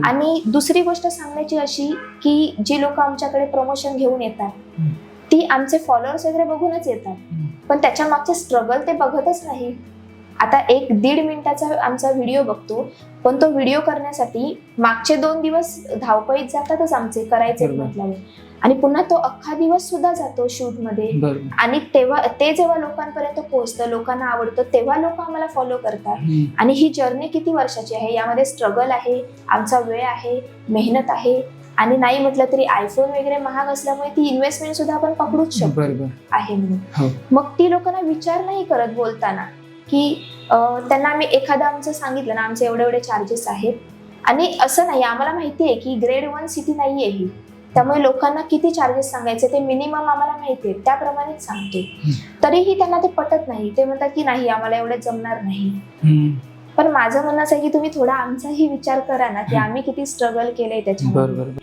आणि दुसरी गोष्ट सांगण्याची अशी की जी लोक आमच्याकडे प्रमोशन घेऊन येतात ती आमचे फॉलोअर्स वगैरे बघूनच येतात, पण त्याच्या मागचे स्ट्रगल ते बघतच नाही. आता 1-1.5 मिनिटाचा आमचा व्हिडिओ बघतो, पण तो व्हिडिओ करण्यासाठी मागचे 2 दिवस धावपळीत जातातच आमचे, करायचे म्हटल्यावर, आणि पुन्हा तो अख्खा दिवस सुद्धा जातो शूट मध्ये. आणि तेव्हा ते जेव्हा लोकांपर्यंत पोहोचतं, लोकांना आवडतं, तेव्हा लोक आम्हाला फॉलो करतात. आणि ही जर्नी किती वर्षाची आहे, यामध्ये स्ट्रगल आहे, आमचा वेळ आहे, मेहनत आहे, आणि नाही म्हटलं तरी आयफोन वगैरे महाग असल्यामुळे ती इन्व्हेस्टमेंट सुद्धा आपण पकडूच शकतो आहे म्हणून. मग ती लोकांना विचार नाही करत बोलताना की त्यांना आम्ही एखादं आमचं सांगितलं ना, आमचे एवढे एवढे चार्जेस आहेत, आणि असं नाही, आम्हाला माहिती आहे की ग्रेड 1 सिटी नाहीये ही, त्यामुळे लोकांना किती चार्जेस सांगायचे ते मिनिमम आम्हाला माहिती आहे, त्याप्रमाणेच सांगतो. तरीही त्यांना ते पटत नाही, ते म्हणतात की नाही आम्हाला एवढे जमणार नाही. पण माझं म्हणणं असं आहे की तुम्ही थोडा आमचाही विचार करा ना, की आम्ही किती स्ट्रगल केलंय त्याच्यामध्ये.